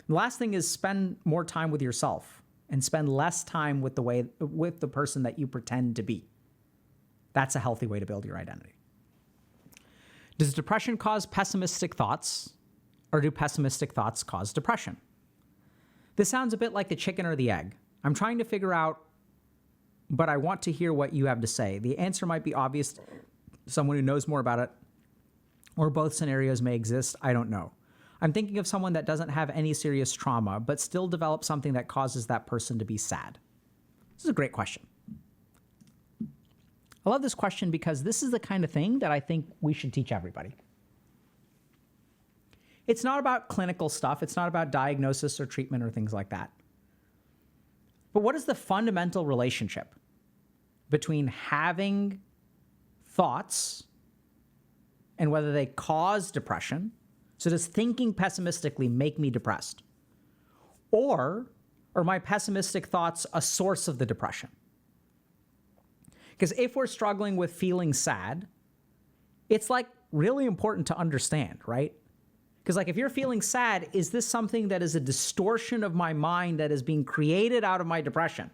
The last thing is spend more time with yourself and spend less time with the person that you pretend to be. That's a healthy way to build your identity. Does depression cause pessimistic thoughts, or do pessimistic thoughts cause depression? This sounds a bit like the chicken or the egg. I'm trying to figure out, but I want to hear what you have to say. The answer might be obvious to someone who knows more about it, or both scenarios may exist. I don't know. I'm thinking of someone that doesn't have any serious trauma, but still develops something that causes that person to be sad. This is a great question. I love this question because this is the kind of thing that I think we should teach everybody. It's not about clinical stuff. It's not about diagnosis or treatment or things like that. But what is the fundamental relationship between having thoughts and whether they cause depression? So does thinking pessimistically make me depressed? Or are my pessimistic thoughts a source of the depression? Because if we're struggling with feeling sad, it's like really important to understand, right? Because like if you're feeling sad, is this something that is a distortion of my mind that is being created out of my depression?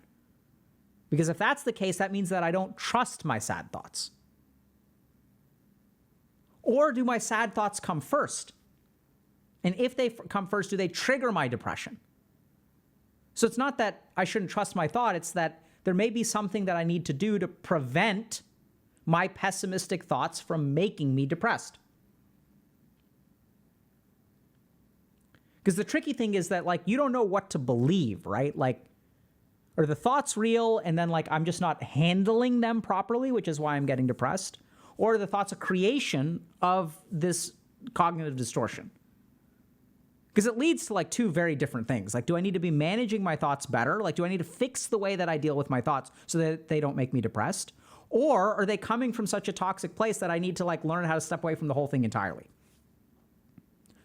Because if that's the case, that means that I don't trust my sad thoughts. Or do my sad thoughts come first? And if they come first, do they trigger my depression? So it's not that I shouldn't trust my thought, it's that there may be something that I need to do to prevent my pessimistic thoughts from making me depressed. Because the tricky thing is that, like, you don't know what to believe, right? Like, are the thoughts real and then, like, I'm just not handling them properly, which is why I'm getting depressed? Or are the thoughts a creation of this cognitive distortion? Because it leads to, like, two very different things. Like, do I need to be managing my thoughts better? Like, do I need to fix the way that I deal with my thoughts so that they don't make me depressed? Or are they coming from such a toxic place that I need to, like, learn how to step away from the whole thing entirely?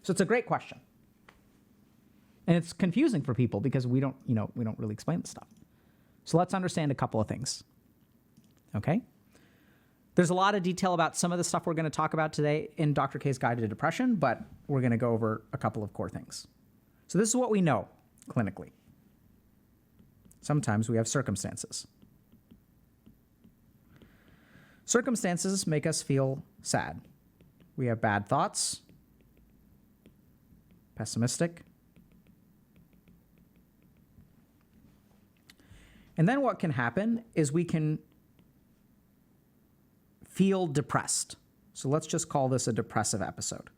So it's a great question. And it's confusing for people because we don't really explain this stuff. So let's understand a couple of things. Okay? There's a lot of detail about some of the stuff we're going to talk about today in Dr. K's Guide to Depression, but we're going to go over a couple of core things. So this is what we know clinically. Sometimes we have circumstances. Circumstances make us feel sad. We have bad thoughts, pessimistic. And then what can happen is we can feel depressed. So let's just call this a depressive episode.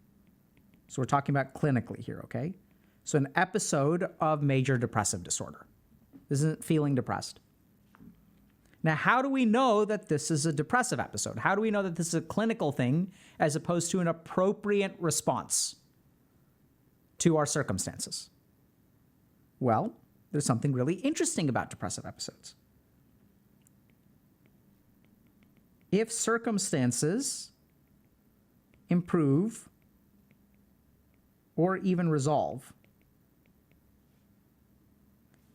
So we're talking about clinically here, okay? So an episode of major depressive disorder. This isn't feeling depressed. Now, how do we know that this is a depressive episode? How do we know that this is a clinical thing as opposed to an appropriate response to our circumstances? Well, there's something really interesting about depressive episodes. If circumstances improve or even resolve,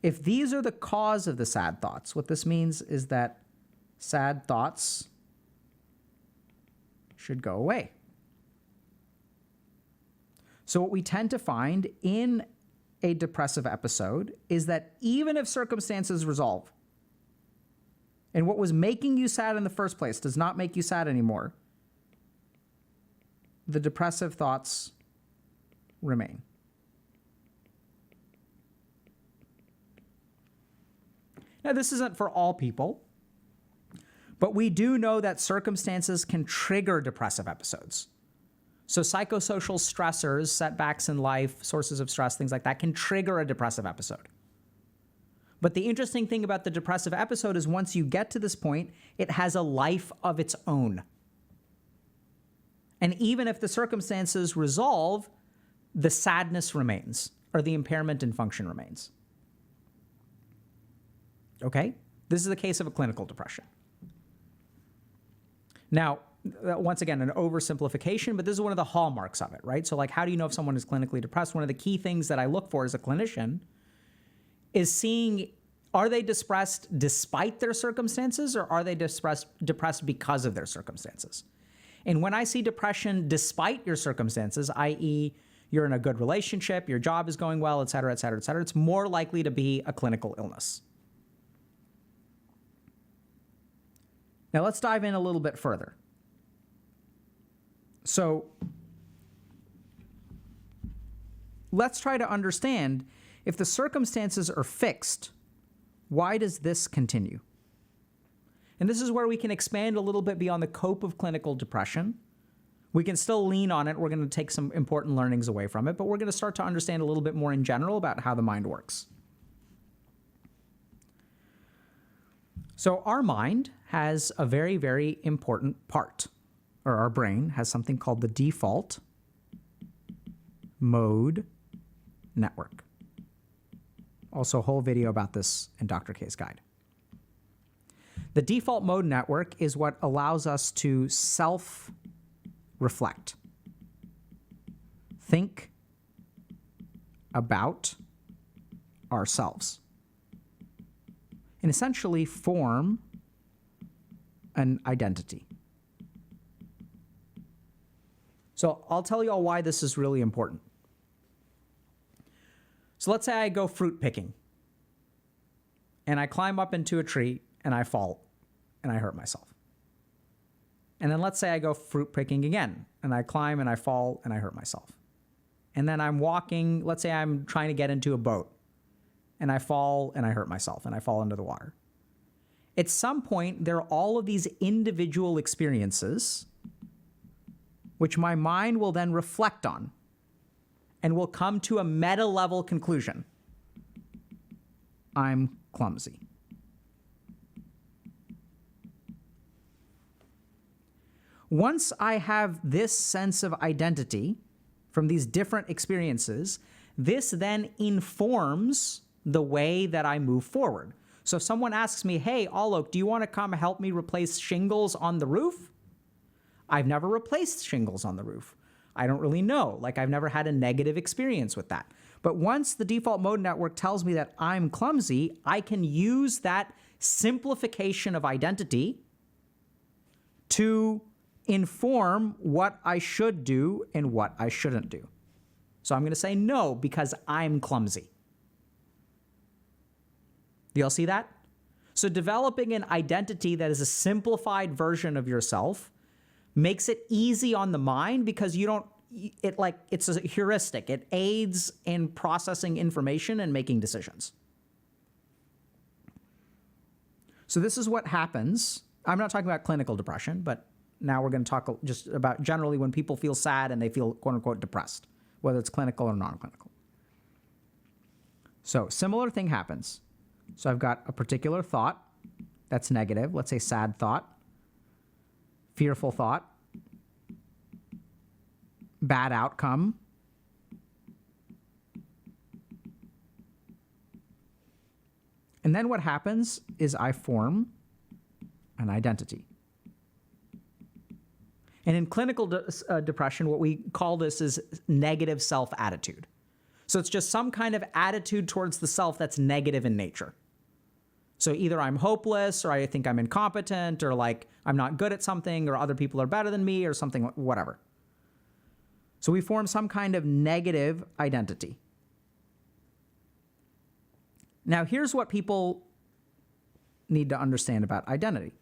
if these are the cause of the sad thoughts, what this means is that sad thoughts should go away. So what we tend to find in a depressive episode is that even if circumstances resolve, and what was making you sad in the first place does not make you sad anymore, the depressive thoughts remain. Now, this isn't for all people, but we do know that circumstances can trigger depressive episodes. So psychosocial stressors, setbacks in life, sources of stress, things like that can trigger a depressive episode. But the interesting thing about the depressive episode is once you get to this point, it has a life of its own. And even if the circumstances resolve, the sadness remains, or the impairment in function remains. Okay? This is the case of a clinical depression. Now, once again, an oversimplification, but this is one of the hallmarks of it, right? So, like, how do you know if someone is clinically depressed? One of the key things that I look for as a clinician is seeing, are they depressed despite their circumstances, or are they depressed because of their circumstances? And when I see depression despite your circumstances, i.e., you're in a good relationship, your job is going well, et cetera, et cetera, et cetera. It's more likely to be a clinical illness. Now let's dive in a little bit further. So let's try to understand, if the circumstances are fixed, why does this continue? And this is where we can expand a little bit beyond the cope of clinical depression. We can still lean on it. We're going to take some important learnings away from it, but we're going to start to understand a little bit more in general about how the mind works. So our mind has a very, very important part, or our brain has something called the default mode network. Also a whole video about this in Dr. K's guide. The default mode network is what allows us to self-reflect, think about ourselves, and essentially form an identity. So I'll tell you all why this is really important. So let's say I go fruit picking, and I climb up into a tree, and I fall, and I hurt myself. And then let's say I go fruit picking again, and I climb, and I fall, and I hurt myself. And then I'm walking, let's say I'm trying to get into a boat, and I fall, and I hurt myself, and I fall into the water. At some point, there are all of these individual experiences which my mind will then reflect on and will come to a meta-level conclusion. I'm clumsy. Once I have this sense of identity from these different experiences, this then informs the way that I move forward. So if someone asks me, hey, Alok, do you want to come help me replace shingles on the roof? I've never replaced shingles on the roof. I don't really know. Like, I've never had a negative experience with that. But once the default mode network tells me that I'm clumsy, I can use that simplification of identity to inform what I should do and what I shouldn't do. So I'm going to say no because I'm clumsy. Do y'all see that? So developing an identity that is a simplified version of yourself makes it easy on the mind because you don't, it's a heuristic. It aids in processing information and making decisions. So this is what happens. I'm not talking about clinical depression, but now we're going to talk just about generally when people feel sad and they feel quote unquote depressed, whether it's clinical or non-clinical. So similar thing happens. So I've got a particular thought that's negative, let's say sad thought, fearful thought, bad outcome, and then what happens is I form an identity. And in clinical depression, what we call this is negative self-attitude. So it's just some kind of attitude towards the self that's negative in nature. So either I'm hopeless, or I think I'm incompetent, or like I'm not good at something, or other people are better than me, or something, whatever. So we form some kind of negative identity. Now here's what people need to understand about identity.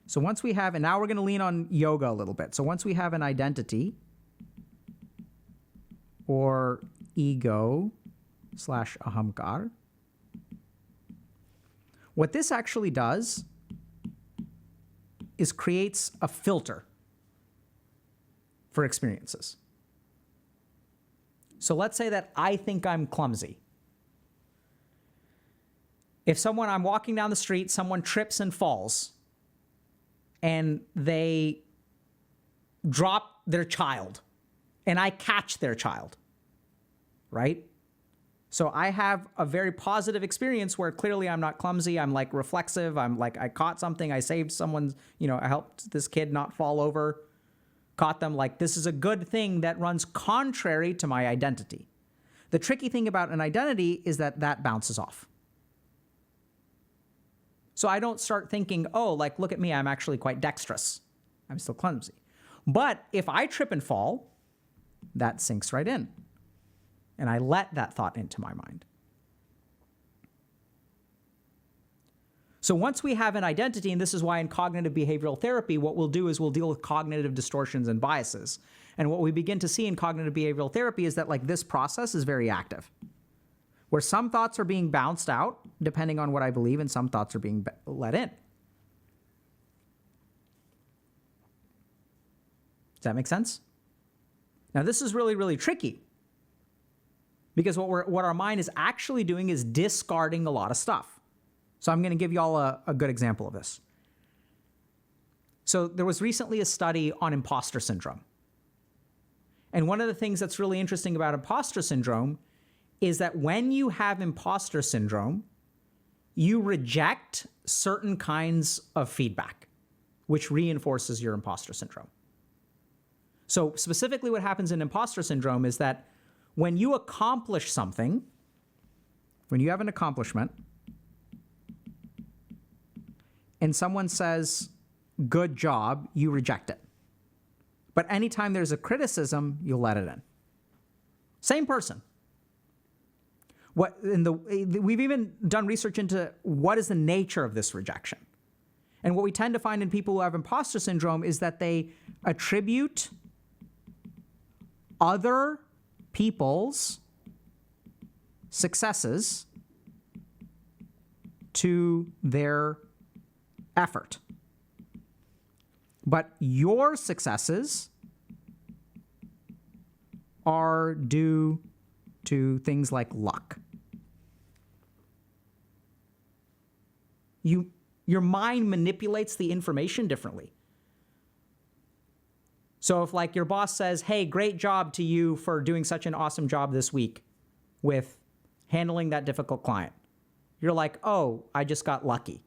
So once we have, and now we're going to lean on yoga a little bit. So once we have an identity, or ego / ahamkar, what this actually does is creates a filter for experiences. So let's say that I think I'm clumsy. If I'm walking down the street, someone trips and falls, and they drop their child, and I catch their child, right? So I have a very positive experience where clearly I'm not clumsy. I'm like reflexive. I'm like, I caught something. I saved someone's, I helped this kid not fall over, caught them. Like, this is a good thing that runs contrary to my identity. The tricky thing about an identity is that that bounces off. So I don't start thinking, oh, like, look at me, I'm actually quite dexterous. I'm still clumsy. But if I trip and fall, that sinks right in. And I let that thought into my mind. So once we have an identity, and this is why in cognitive behavioral therapy, what we'll do is we'll deal with cognitive distortions and biases. And what we begin to see in cognitive behavioral therapy is that like this process is very active, where some thoughts are being bounced out, depending on what I believe, and some thoughts are being let in. Does that make sense? Now, this is really, really tricky, because what our mind is actually doing is discarding a lot of stuff. So I'm going to give you all a good example of this. So there was recently a study on imposter syndrome. And one of the things that's really interesting about imposter syndrome is that when you have imposter syndrome, you reject certain kinds of feedback, which reinforces your imposter syndrome. So specifically what happens in imposter syndrome is that when you accomplish something, when you have an accomplishment, and someone says, good job, you reject it. But anytime there's a criticism, you'll let it in. Same person. We've even done research into what is the nature of this rejection. And what we tend to find in people who have imposter syndrome is that they attribute other people's successes to their effort. But your successes are due to things like luck. Your mind manipulates the information differently. So if like your boss says, hey, great job to you for doing such an awesome job this week with handling that difficult client, you're like, oh, I just got lucky.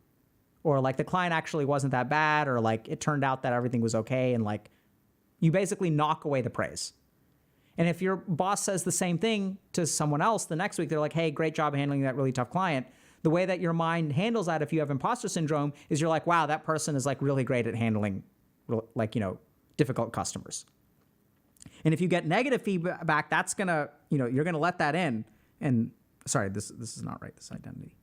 Or like the client actually wasn't that bad, or like it turned out that everything was okay, and like you basically knock away the praise. And if your boss says the same thing to someone else the next week, they're like, hey, great job handling that really tough client. The way that your mind handles that if you have imposter syndrome is you're like, wow, that person is like really great at handling like, difficult customers. And if you get negative feedback, that's gonna, you're gonna let that in. And sorry, this is not right, this identity.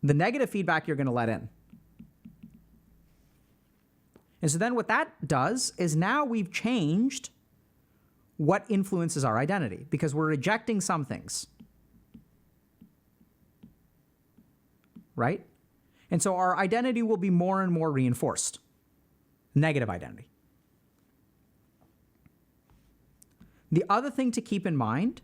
The negative feedback you're going to let in. And so then what that does is now we've changed what influences our identity, because we're rejecting some things. Right? And so our identity will be more and more reinforced. Negative identity. The other thing to keep in mind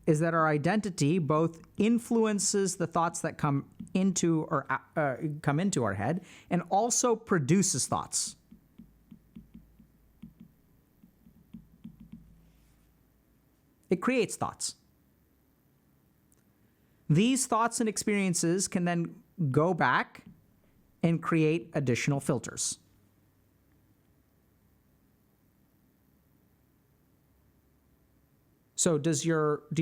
is that our identity both influences the thoughts that come into our head and also produces thoughts. It creates thoughts. These thoughts and experiences can then go back and create additional filters. So do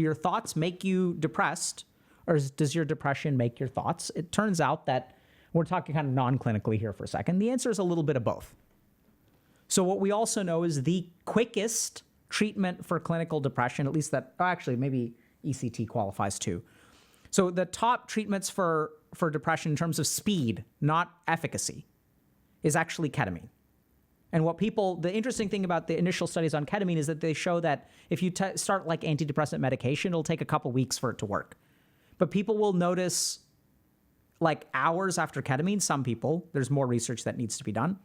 your thoughts make you depressed, or does your depression make your thoughts? It turns out that we're talking kind of non-clinically here for a second. The answer is a little bit of both. So what we also know is the quickest treatment for clinical depression, at least that, actually maybe ECT qualifies too. So the top treatments for depression in terms of speed, not efficacy, is actually ketamine. And the interesting thing about the initial studies on ketamine is that they show that if you start like antidepressant medication, it'll take a couple weeks for it to work. But people will notice like hours after ketamine, some people, there's more research that needs to be done.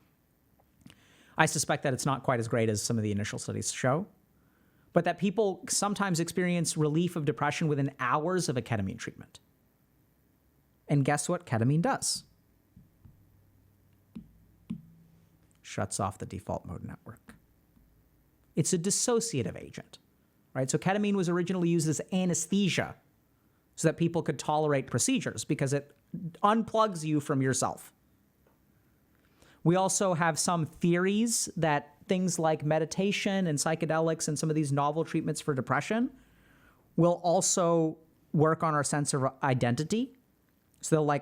I suspect that it's not quite as great as some of the initial studies show, but that people sometimes experience relief of depression within hours of a ketamine treatment. And guess what ketamine does? Shuts off the default mode network. It's a dissociative agent, right? So ketamine was originally used as anesthesia so that people could tolerate procedures because it unplugs you from yourself. We also have some theories that things like meditation and psychedelics and some of these novel treatments for depression will also work on our sense of identity. So they'll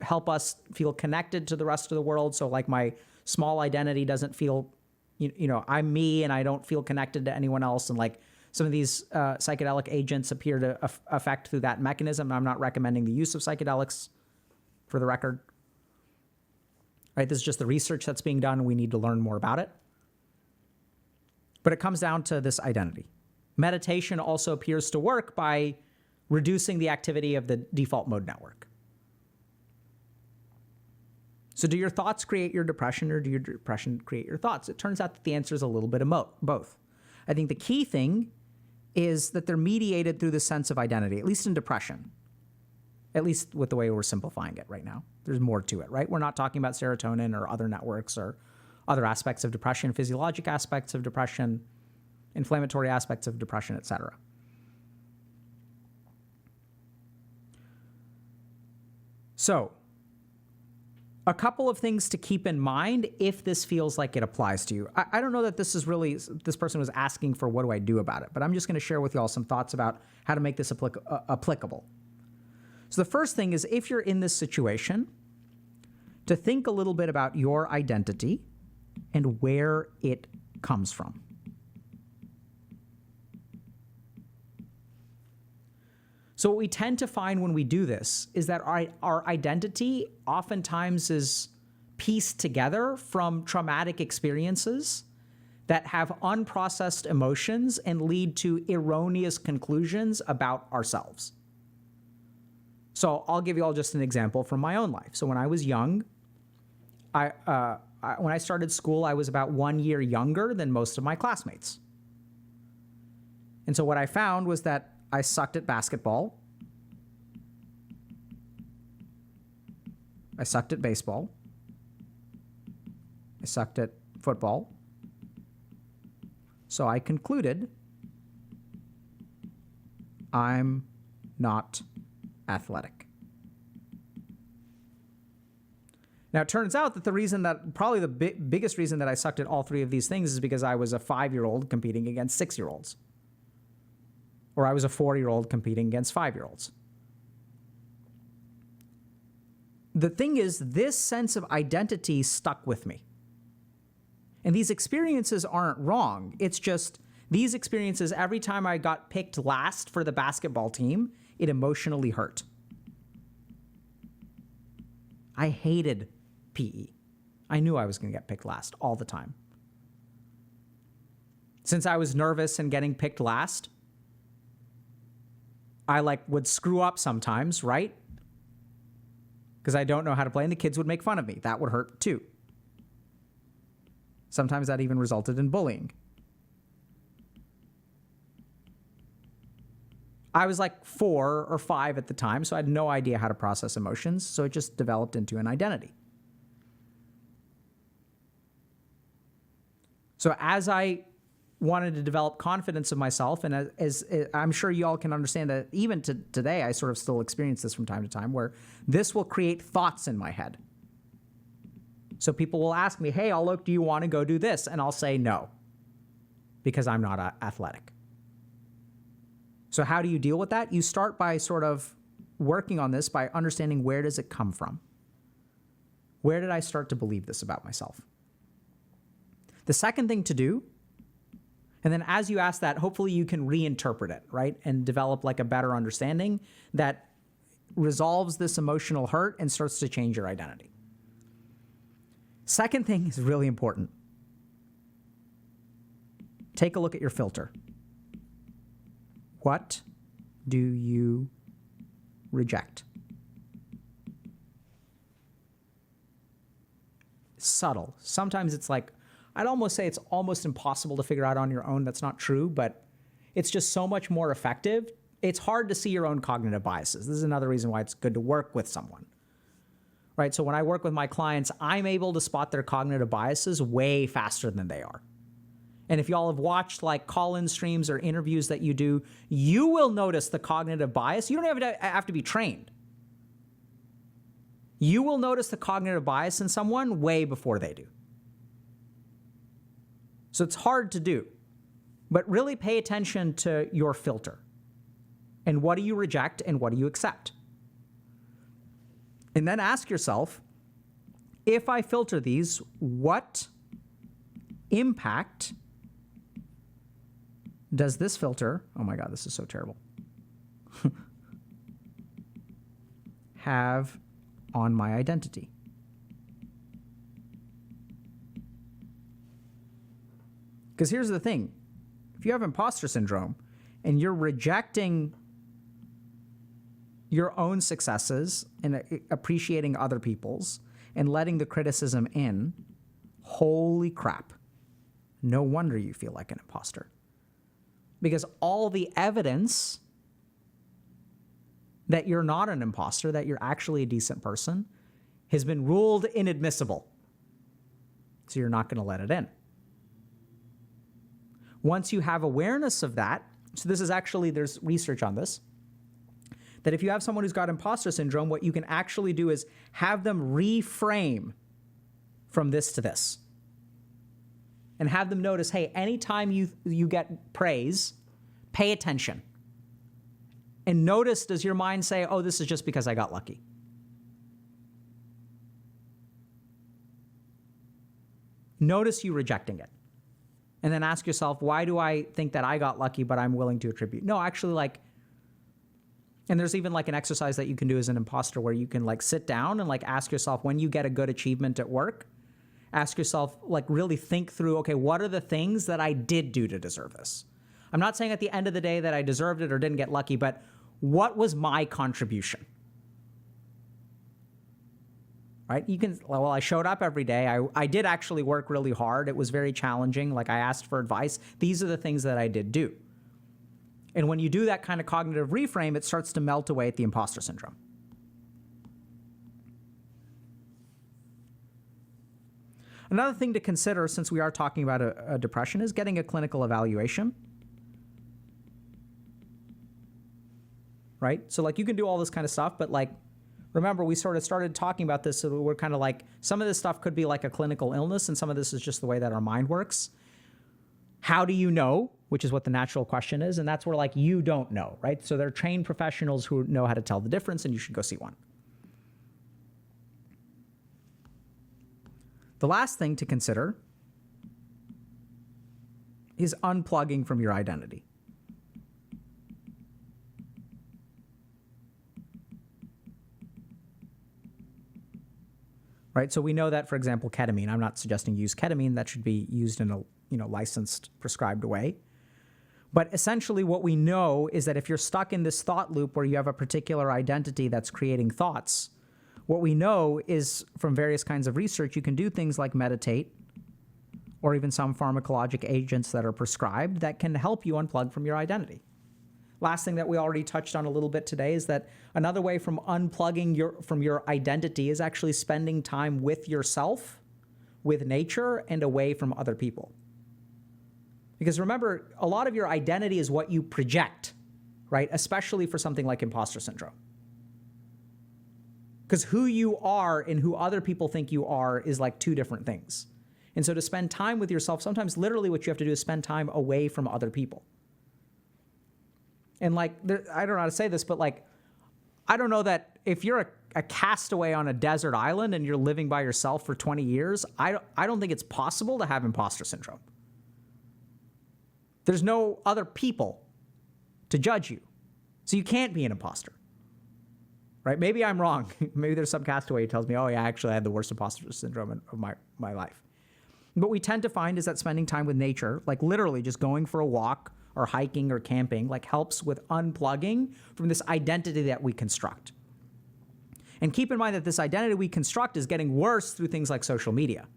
help us feel connected to the rest of the world. So like my small identity doesn't feel, I'm me and I don't feel connected to anyone else. And like some of these psychedelic agents appear to affect through that mechanism. I'm not recommending the use of psychedelics, for the record. Right? This is just the research that's being done. We need to learn more about it. But it comes down to this identity. Meditation also appears to work by reducing the activity of the default mode network. So do your thoughts create your depression, or do your depression create your thoughts? It turns out that the answer is a little bit of both. I think the key thing is that they're mediated through the sense of identity, at least in depression, at least with the way we're simplifying it right now. There's more to it, right? We're not talking about serotonin or other networks or other aspects of depression, physiologic aspects of depression, inflammatory aspects of depression, etc. So, a couple of things to keep in mind if this feels like it applies to you. I don't know that this person was asking for what do I do about it, but I'm just going to share with you all some thoughts about how to make this applicable. So the first thing is, if you're in this situation, to think a little bit about your identity and where it comes from. So what we tend to find when we do this is that our identity oftentimes is pieced together from traumatic experiences that have unprocessed emotions and lead to erroneous conclusions about ourselves. So I'll give you all just an example from my own life. So when I was young, when I started school, I was about 1 year younger than most of my classmates. And so what I found was that I sucked at basketball. I sucked at baseball. I sucked at football. So I concluded I'm not athletic. Now, it turns out that the reason that, probably the biggest reason that I sucked at all three of these things is because I was a 5-year-old competing against 6-year-olds. Or I was a 4-year-old competing against 5-year-olds. The thing is, this sense of identity stuck with me. And these experiences aren't wrong. It's just these experiences, every time I got picked last for the basketball team, it emotionally hurt. I hated PE. I knew I was going to get picked last all the time. Since I was nervous and getting picked last, I would screw up sometimes, right? Because I don't know how to play, and the kids would make fun of me. That would hurt too. Sometimes that even resulted in bullying. I was like 4 or 5 at the time, so I had no idea how to process emotions, so it just developed into an identity. So as I wanted to develop confidence of myself, and as I'm sure you all can understand that even today, I sort of still experience this from time to time, where this will create thoughts in my head. So people will ask me, hey, Alok, do you want to go do this? And I'll say no, because I'm not athletic. So how do you deal with that? You start by sort of working on this by understanding, where does it come from? Where did I start to believe this about myself? The second thing to do, and then as you ask that, hopefully you can reinterpret it, right? And develop like a better understanding that resolves this emotional hurt and starts to change your identity. Second thing is really important. Take a look at your filter. What do you reject? Subtle. Sometimes it's like, I'd almost say it's almost impossible to figure out on your own. That's not true, but it's just so much more effective. It's hard to see your own cognitive biases. This is another reason why it's good to work with someone, right? So when I work with my clients, I'm able to spot their cognitive biases way faster than they are. And if y'all have watched like call-in streams or interviews that you do, you will notice the cognitive bias. You don't have to be trained. You will notice the cognitive bias in someone way before they do. So it's hard to do, but really pay attention to your filter. And what do you reject and what do you accept? And then ask yourself, if I filter these, what impact does this filter, oh my God, this is so terrible, have on my identity? Because here's the thing. If you have imposter syndrome and you're rejecting your own successes and appreciating other people's and letting the criticism in, holy crap. No wonder you feel like an imposter. Because all the evidence that you're not an imposter, that you're actually a decent person, has been ruled inadmissible. So you're not going to let it in. Once you have awareness of that, so this is actually, there's research on this, that if you have someone who's got imposter syndrome, what you can actually do is have them reframe from this to this. And have them notice, hey, anytime you get praise, pay attention. And notice, does your mind say, oh, this is just because I got lucky? Notice you rejecting it. And then ask yourself, why do I think that I got lucky, but I'm willing to attribute? No, actually, like, and there's even like an exercise that you can do as an imposter where you can like sit down and like ask yourself, when you get a good achievement at work, ask yourself, like really think through, okay, what are the things that I did do to deserve this? I'm not saying at the end of the day that I deserved it or didn't get lucky, but what was my contribution? Right? You can, well, I showed up every day. I did actually work really hard. It was very challenging. Like I asked for advice. These are the things that I did do. And when you do that kind of cognitive reframe, it starts to melt away at the imposter syndrome. Another thing to consider, since we are talking about a depression, is getting a clinical evaluation. Right? So like you can do all this kind of stuff, but like, remember, we sort of started talking about this, so we're kind of like, some of this stuff could be like a clinical illness, and some of this is just the way that our mind works. How do you know? Which is what the natural question is, and that's where like you don't know, right? So there are trained professionals who know how to tell the difference, and you should go see one. The last thing to consider is unplugging from your identity. Right? So we know that, for example, ketamine, I'm not suggesting use ketamine, that should be used in a licensed, prescribed way. But essentially what we know is that if you're stuck in this thought loop where you have a particular identity that's creating thoughts, what we know is from various kinds of research, you can do things like meditate or even some pharmacologic agents that are prescribed that can help you unplug from your identity. Last thing that we already touched on a little bit today is that another way from unplugging from your identity is actually spending time with yourself, with nature, and away from other people. Because remember, a lot of your identity is what you project, right? Especially for something like imposter syndrome. Because who you are and who other people think you are is like two different things. And so to spend time with yourself, sometimes literally what you have to do is spend time away from other people. And like, I don't know how to say this, but like, I don't know that if you're a castaway on a desert island and you're living by yourself for 20 years, I don't think it's possible to have imposter syndrome. There's no other people to judge you. So you can't be an imposter. Right? Maybe I'm wrong. Maybe there's some castaway who tells me, oh yeah, actually I had the worst imposter syndrome of my life. What we tend to find is that spending time with nature, like literally just going for a walk or hiking or camping, like helps with unplugging from this identity that we construct. And keep in mind that this identity we construct is getting worse through things like social media.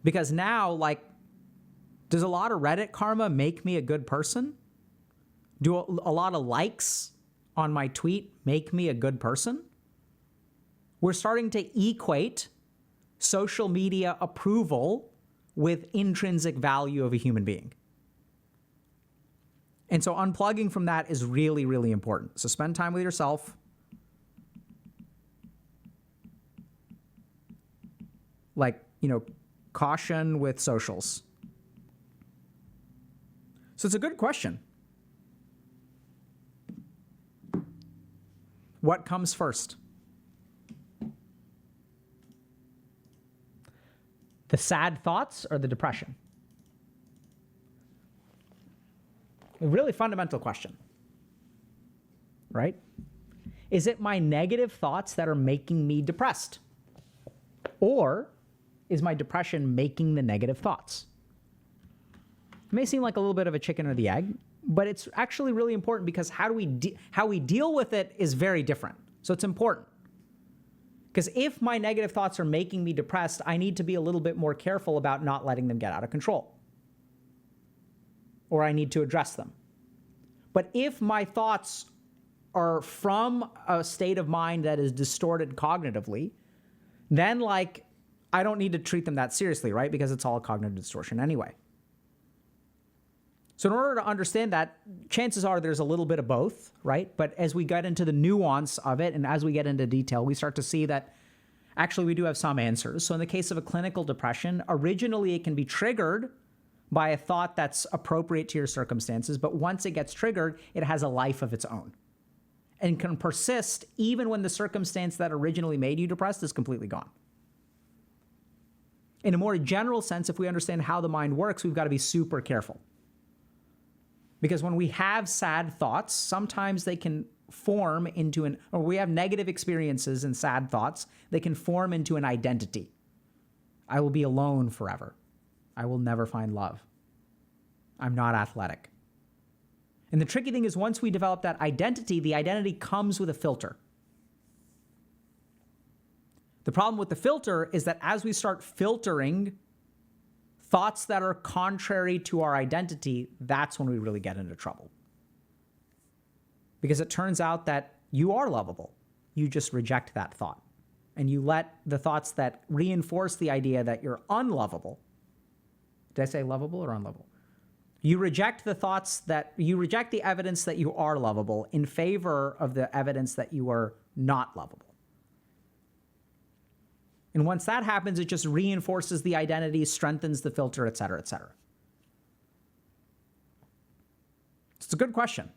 Because now, like, does a lot of Reddit karma make me a good person? Do a lot of likes on my tweet make me a good person? We're starting to equate social media approval with intrinsic value of a human being. And so unplugging from that is really, really important. So spend time with yourself. Like, caution with socials. So it's a good question. What comes first? The sad thoughts or the depression? A really fundamental question, right? Is it my negative thoughts that are making me depressed? Or is my depression making the negative thoughts? It may seem like a little bit of a chicken or the egg, but it's actually really important because how we deal with it is very different. So it's important. Because if my negative thoughts are making me depressed, I need to be a little bit more careful about not letting them get out of control. Or I need to address them. But if my thoughts are from a state of mind that is distorted cognitively, then like I don't need to treat them that seriously, right? Because it's all cognitive distortion anyway. So in order to understand that, chances are there's a little bit of both, right? But as we get into the nuance of it and as we get into detail, we start to see that actually we do have some answers. So in the case of a clinical depression, originally it can be triggered by a thought that's appropriate to your circumstances, but once it gets triggered, it has a life of its own and can persist even when the circumstance that originally made you depressed is completely gone. In a more general sense, if we understand how the mind works, we've got to be super careful. Because when we have sad thoughts, sometimes they can form into or we have negative experiences and sad thoughts, they can form into an identity. I will be alone forever. I will never find love. I'm not athletic. And the tricky thing is once we develop that identity, the identity comes with a filter. The problem with the filter is that as we start filtering thoughts that are contrary to our identity, that's when we really get into trouble. Because it turns out that you are lovable. You just reject that thought. And you let the thoughts that reinforce the idea that you're unlovable. Did I say lovable or unlovable? You reject the evidence that you are lovable in favor of the evidence that you are not lovable. And once that happens, it just reinforces the identity, strengthens the filter, et cetera, et cetera. It's a good question.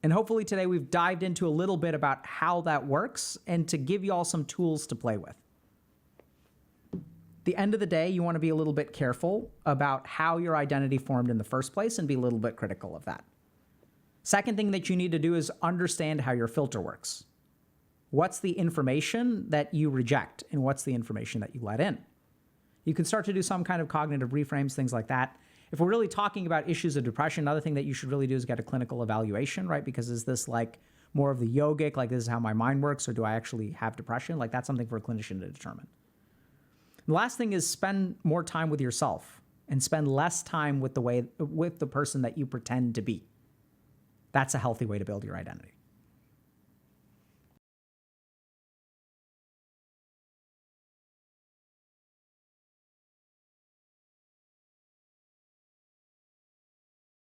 And hopefully today we've dived into a little bit about how that works and to give you all some tools to play with. At the end of the day, you want to be a little bit careful about how your identity formed in the first place and be a little bit critical of that. Second thing that you need to do is understand how your filter works. What's the information that you reject and what's the information that you let in? You can start to do some kind of cognitive reframes, things like that. If we're really talking about issues of depression, another thing that you should really do is get a clinical evaluation, right? Because is this like more of the yogic, like this is how my mind works, or do I actually have depression? Like that's something for a clinician to determine. The last thing is spend more time with yourself and spend less time with the person that you pretend to be. That's a healthy way to build your identity.